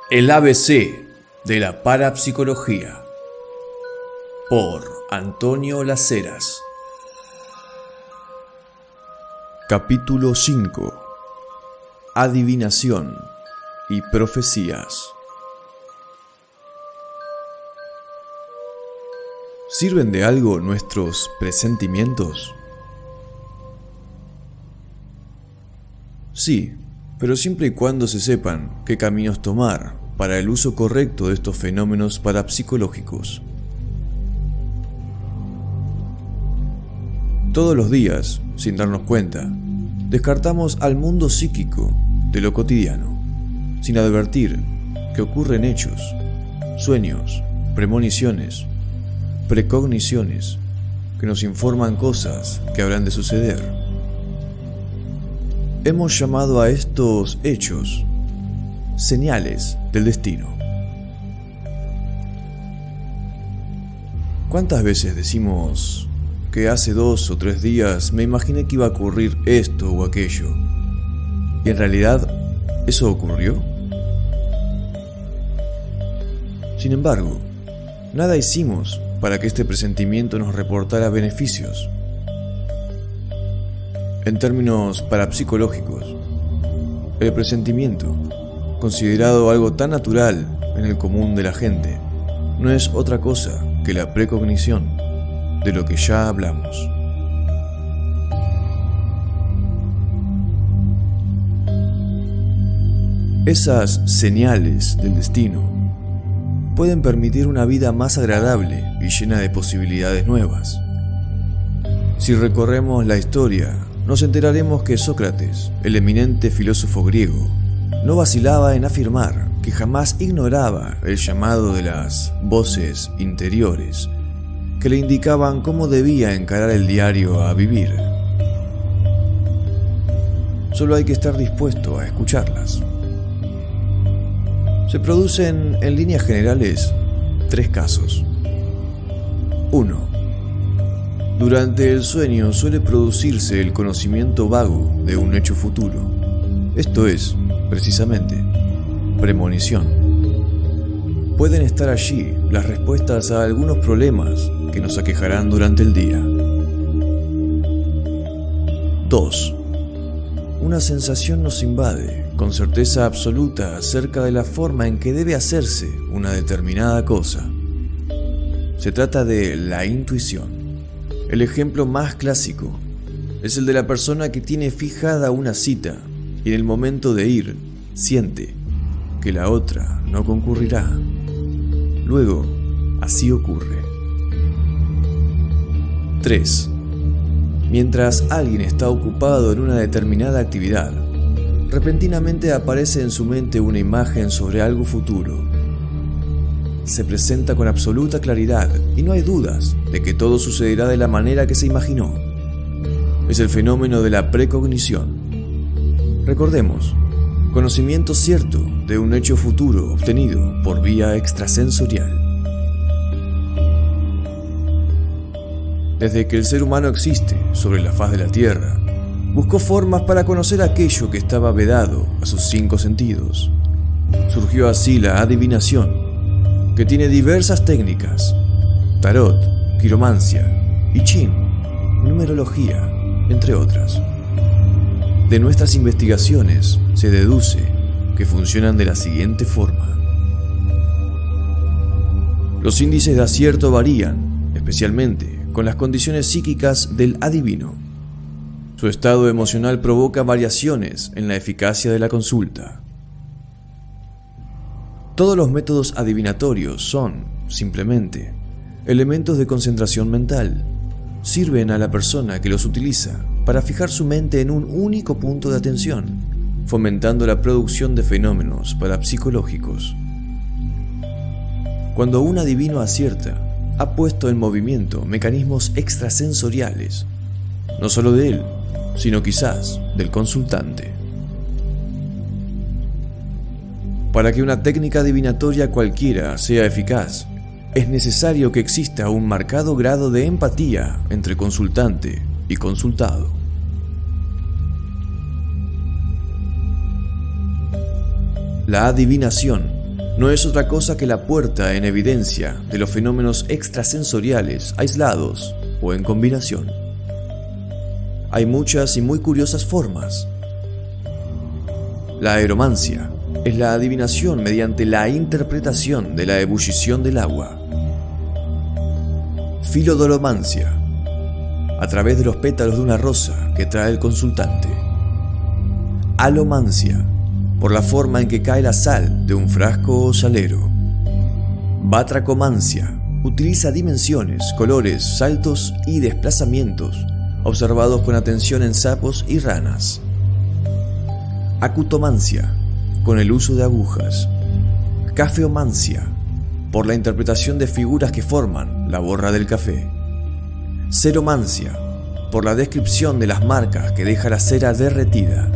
El ABC de la parapsicología por Antonio Las Heras. Capítulo 5. Adivinación y profecías. ¿Sirven de algo nuestros presentimientos? Sí, pero siempre y cuando se sepan qué caminos tomar para el uso correcto de estos fenómenos parapsicológicos. Todos los días, sin darnos cuenta, descartamos al mundo psíquico de lo cotidiano, sin advertir que ocurren hechos, sueños, premoniciones, precogniciones, que nos informan cosas que habrán de suceder. Hemos llamado a estos hechos señales del destino. ¿Cuántas veces decimos que hace 2 o 3 días me imaginé que iba a ocurrir esto o aquello? ¿Y en realidad eso ocurrió? Sin embargo, nada hicimos para que este presentimiento nos reportara beneficios. En términos parapsicológicos, el presentimiento, considerado algo tan natural en el común de la gente, no es otra cosa que la precognición de lo que ya hablamos. Esas señales del destino pueden permitir una vida más agradable y llena de posibilidades nuevas. Si recorremos la historia, nos enteraremos que Sócrates, el eminente filósofo griego, no vacilaba en afirmar que jamás ignoraba el llamado de las voces interiores que le indicaban cómo debía encarar el diario a vivir. Solo hay que estar dispuesto a escucharlas. Se producen, en líneas generales, 3 casos. 1. Durante el sueño suele producirse el conocimiento vago de un hecho futuro. Esto es, precisamente, premonición. Pueden estar allí las respuestas a algunos problemas que nos aquejarán durante el día. 2. Una sensación nos invade con certeza absoluta acerca de la forma en que debe hacerse una determinada cosa. Se trata de la intuición. El ejemplo más clásico es el de la persona que tiene fijada una cita y en el momento de ir siente que la otra no concurrirá. Luego, así ocurre. 3. Mientras alguien está ocupado en una determinada actividad, repentinamente aparece en su mente una imagen sobre algo futuro. Se presenta con absoluta claridad y no hay dudas de que todo sucederá de la manera que se imaginó. Es el fenómeno de la precognición. Recordemos, conocimiento cierto de un hecho futuro obtenido por vía extrasensorial. Desde que el ser humano existe sobre la faz de la Tierra, buscó formas para conocer aquello que estaba vedado a sus 5 sentidos. Surgió así la adivinación, que tiene diversas técnicas: tarot, quiromancia, I Ching, numerología, entre otras. De nuestras investigaciones se deduce que funcionan de la siguiente forma. Los índices de acierto varían, especialmente con las condiciones psíquicas del adivino. Su estado emocional provoca variaciones en la eficacia de la consulta. Todos los métodos adivinatorios son, simplemente, elementos de concentración mental. Sirven a la persona que los utiliza para fijar su mente en un único punto de atención, fomentando la producción de fenómenos parapsicológicos. Cuando un adivino acierta, ha puesto en movimiento mecanismos extrasensoriales, no solo de él, sino quizás del consultante. Para que una técnica adivinatoria cualquiera sea eficaz, es necesario que exista un marcado grado de empatía entre consultante y consultado. La adivinación no es otra cosa que la puerta en evidencia de los fenómenos extrasensoriales aislados o en combinación. Hay muchas y muy curiosas formas. La aeromancia es la adivinación mediante la interpretación de la ebullición del agua. Filodolomancia, a través de los pétalos de una rosa que trae el consultante. Alomancia, por la forma en que cae la sal de un frasco o salero. Batracomancia, utiliza dimensiones, colores, saltos y desplazamientos observados con atención en sapos y ranas. Acutomancia, con el uso de agujas. Cafeomancia, por la interpretación de figuras que forman la borra del café. Ceromancia, por la descripción de las marcas que deja la cera derretida.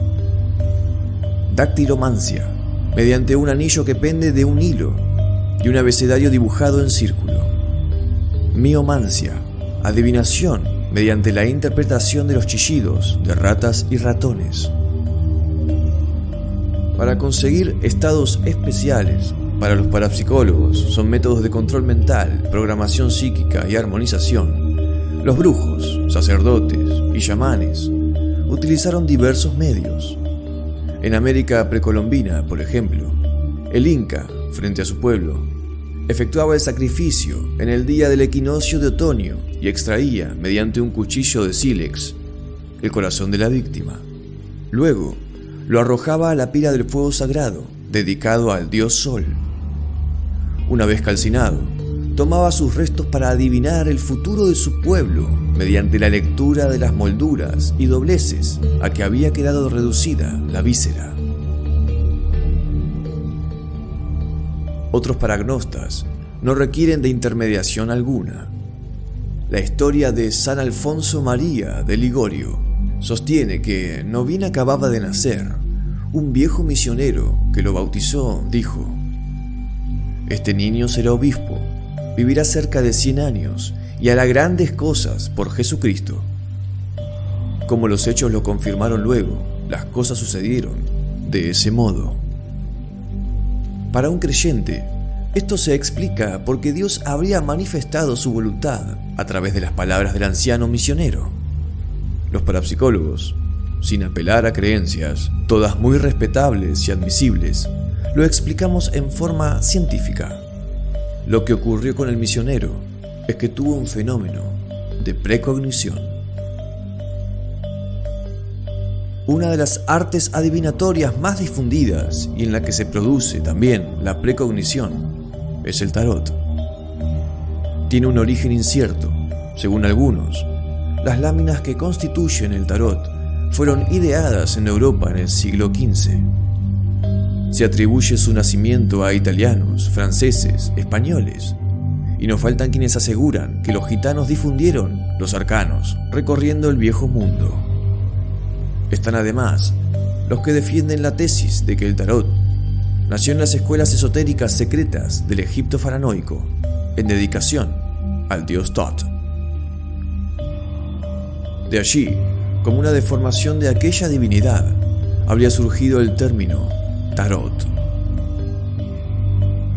Dactilomancia, mediante un anillo que pende de un hilo y un abecedario dibujado en círculo. Miomancia, adivinación mediante la interpretación de los chillidos de ratas y ratones. Para conseguir estados especiales, para los parapsicólogos son métodos de control mental, programación psíquica y armonización. Los brujos, sacerdotes y chamanes utilizaron diversos medios. En América precolombina, por ejemplo, el Inca, frente a su pueblo, efectuaba el sacrificio en el día del equinoccio de otoño y extraía, mediante un cuchillo de sílex, el corazón de la víctima. Luego, lo arrojaba a la pira del fuego sagrado, dedicado al dios Sol. Una vez calcinado, tomaba sus restos para adivinar el futuro de su pueblo mediante la lectura de las molduras y dobleces a que había quedado reducida la víscera. Otros paragnostas no requieren de intermediación alguna. La historia de San Alfonso María de Ligorio sostiene que, no bien acababa de nacer, un viejo misionero que lo bautizó dijo: «Este niño será obispo, vivirá cerca de 100 años y hará grandes cosas por Jesucristo». Como los hechos lo confirmaron luego, las cosas sucedieron de ese modo. Para un creyente, esto se explica porque Dios habría manifestado su voluntad a través de las palabras del anciano misionero. Los parapsicólogos, sin apelar a creencias, todas muy respetables y admisibles, lo explicamos en forma científica. Lo que ocurrió con el misionero es que tuvo un fenómeno de precognición. Una de las artes adivinatorias más difundidas y en la que se produce también la precognición es el tarot. Tiene un origen incierto. Según algunos, las láminas que constituyen el tarot fueron ideadas en Europa en el siglo XV. Se atribuye su nacimiento a italianos, franceses, españoles, y no faltan quienes aseguran que los gitanos difundieron los arcanos recorriendo el viejo mundo. Están además los que defienden la tesis de que el tarot nació en las escuelas esotéricas secretas del Egipto faraónico, en dedicación al dios Tot. De allí, como una deformación de aquella divinidad, habría surgido el término tarot.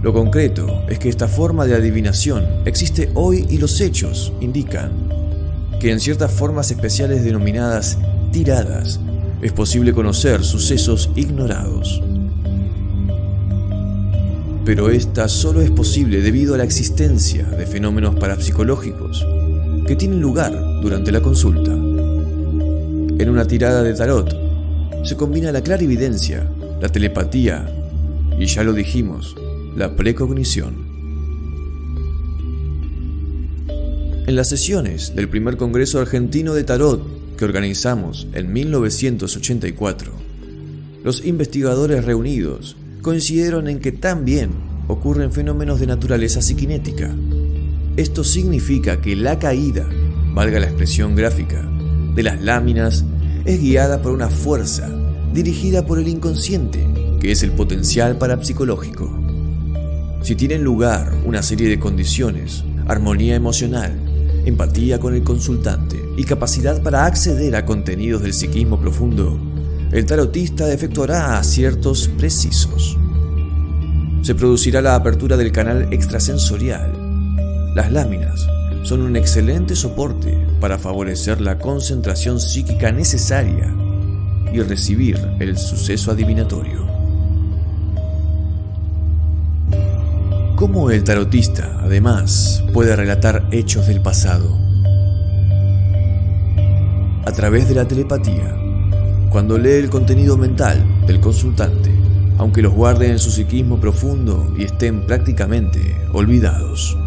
Lo concreto es que esta forma de adivinación existe hoy y los hechos indican que en ciertas formas especiales denominadas tiradas es posible conocer sucesos ignorados. Pero esta solo es posible debido a la existencia de fenómenos parapsicológicos que tienen lugar durante la consulta. En una tirada de tarot se combina la clarividencia, la telepatía y, ya lo dijimos, la precognición. En las sesiones del primer Congreso Argentino de Tarot que organizamos en 1984, los investigadores reunidos coincidieron en que también ocurren fenómenos de naturaleza psiquinética. Esto significa que la caída, valga la expresión gráfica, de las láminas es guiada por una fuerza dirigida por el inconsciente, que es el potencial parapsicológico. Si tienen lugar una serie de condiciones, armonía emocional, empatía con el consultante y capacidad para acceder a contenidos del psiquismo profundo, el tarotista efectuará aciertos precisos. se producirá la apertura del canal extrasensorial. Las láminas son un excelente soporte para favorecer la concentración psíquica necesaria y recibir el suceso adivinatorio. ¿Cómo el tarotista, además, puede relatar hechos del pasado? A través de la telepatía, cuando lee el contenido mental del consultante, aunque los guarde en su psiquismo profundo y estén prácticamente olvidados.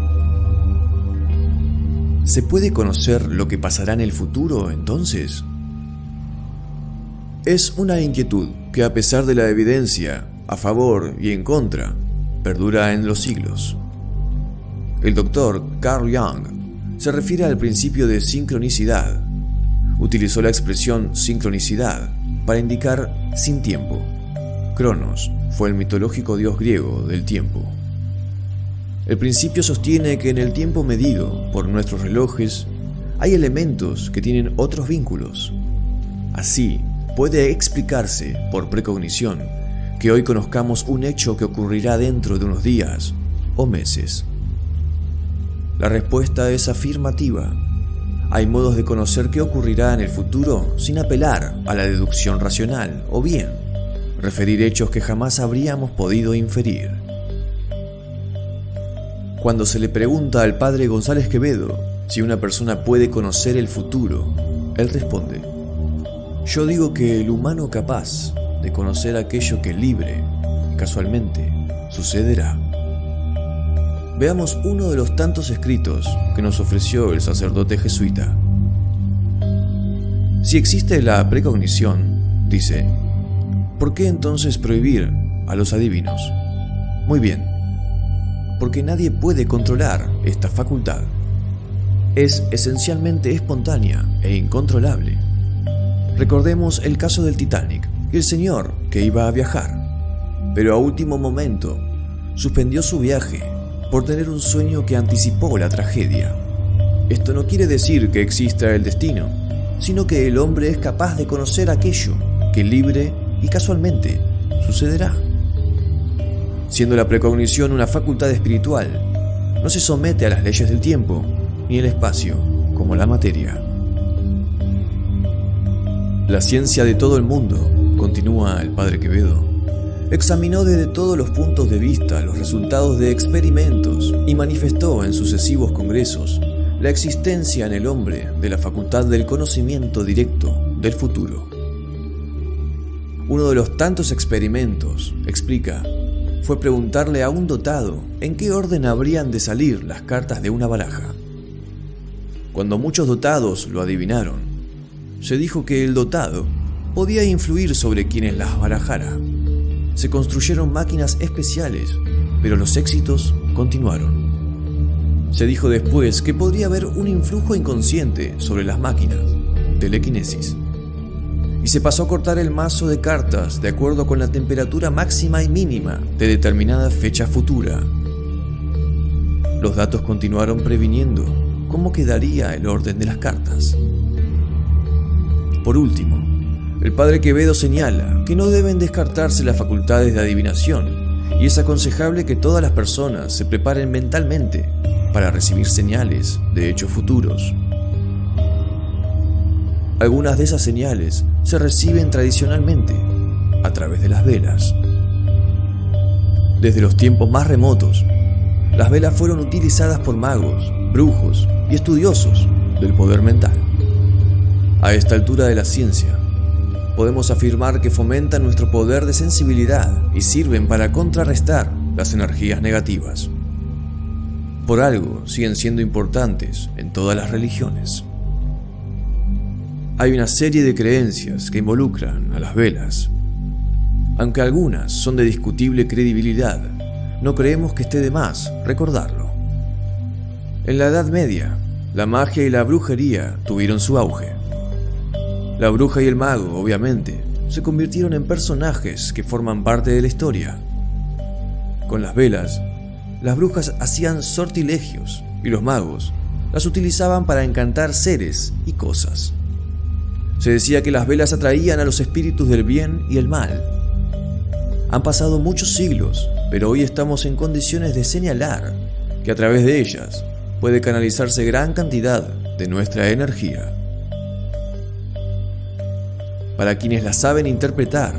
¿Se puede conocer lo que pasará en el futuro, entonces? Es una inquietud que, a pesar de la evidencia a favor y en contra, perdura en los siglos. El doctor Carl Jung se refiere al principio de sincronicidad. Utilizó la expresión sincronicidad para indicar sin tiempo. Cronos fue el mitológico dios griego del tiempo. El principio sostiene que en el tiempo medido por nuestros relojes hay elementos que tienen otros vínculos. Así, puede explicarse por precognición que hoy conozcamos un hecho que ocurrirá dentro de unos días o meses. La respuesta es afirmativa. Hay modos de conocer qué ocurrirá en el futuro sin apelar a la deducción racional o bien referir hechos que jamás habríamos podido inferir. Cuando se le pregunta al padre González Quevedo si una persona puede conocer el futuro, él responde: yo digo que el humano capaz de conocer aquello que libre y casualmente sucederá. Veamos uno de los tantos escritos que nos ofreció el sacerdote jesuita. Si existe la precognición, dice, ¿por qué entonces prohibir a los adivinos? Muy bien, porque nadie puede controlar esta facultad. Es esencialmente espontánea e incontrolable. Recordemos el caso del Titanic y el señor que iba a viajar, pero a último momento suspendió su viaje por tener un sueño que anticipó la tragedia. Esto no quiere decir que exista el destino, sino que el hombre es capaz de conocer aquello que libre y casualmente sucederá. Siendo la precognición una facultad espiritual, no se somete a las leyes del tiempo ni el espacio como la materia. La ciencia de todo el mundo, continúa el padre Quevedo, examinó desde todos los puntos de vista los resultados de experimentos y manifestó en sucesivos congresos la existencia en el hombre de la facultad del conocimiento directo del futuro. Uno de los tantos experimentos, explica, fue preguntarle a un dotado en qué orden habrían de salir las cartas de una baraja. Cuando muchos dotados lo adivinaron, se dijo que el dotado podía influir sobre quienes las barajara. Se construyeron máquinas especiales, pero los éxitos continuaron. Se dijo después que podría haber un influjo inconsciente sobre las máquinas, telequinesis. Y se pasó a cortar el mazo de cartas de acuerdo con la temperatura máxima y mínima de determinada fecha futura. Los datos continuaron previniendo cómo quedaría el orden de las cartas. Por último, el padre Quevedo señala que no deben descartarse las facultades de adivinación y es aconsejable que todas las personas se preparen mentalmente para recibir señales de hechos futuros. Algunas de esas señales se reciben tradicionalmente a través de las velas. Desde los tiempos más remotos, las velas fueron utilizadas por magos, brujos y estudiosos del poder mental. A esta altura de la ciencia, podemos afirmar que fomentan nuestro poder de sensibilidad y sirven para contrarrestar las energías negativas. Por algo siguen siendo importantes en todas las religiones. Hay una serie de creencias que involucran a las velas. Aunque algunas son de discutible credibilidad, no creemos que esté de más recordarlo. En la Edad Media, la magia y la brujería tuvieron su auge. La bruja y el mago, obviamente, se convirtieron en personajes que forman parte de la historia. Con las velas, las brujas hacían sortilegios y los magos las utilizaban para encantar seres y cosas. Se decía que las velas atraían a los espíritus del bien y el mal. Han pasado muchos siglos pero hoy estamos en condiciones de señalar que a través de ellas puede canalizarse gran cantidad de nuestra energía. Para quienes las saben interpretar,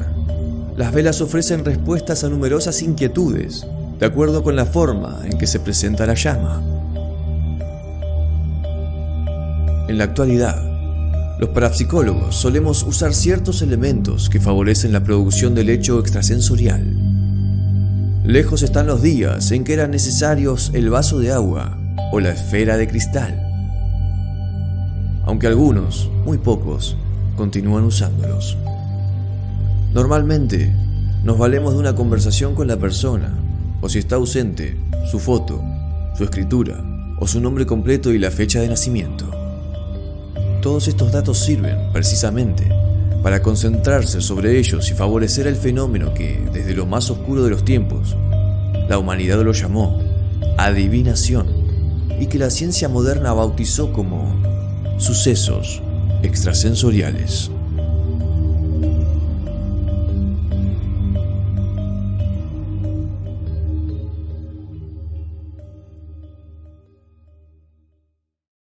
las velas ofrecen respuestas a numerosas inquietudes, de acuerdo con la forma en que se presenta la llama. En la actualidad, los parapsicólogos solemos usar ciertos elementos que favorecen la producción del hecho extrasensorial. Lejos están los días en que eran necesarios el vaso de agua o la esfera de cristal, aunque algunos, muy pocos, continúan usándolos. Normalmente, nos valemos de una conversación con la persona, o si está ausente, su foto, su escritura, o su nombre completo y la fecha de nacimiento. Todos estos datos sirven, precisamente, para concentrarse sobre ellos y favorecer el fenómeno que, desde lo más oscuro de los tiempos, la humanidad lo llamó adivinación, y que la ciencia moderna bautizó como sucesos extrasensoriales.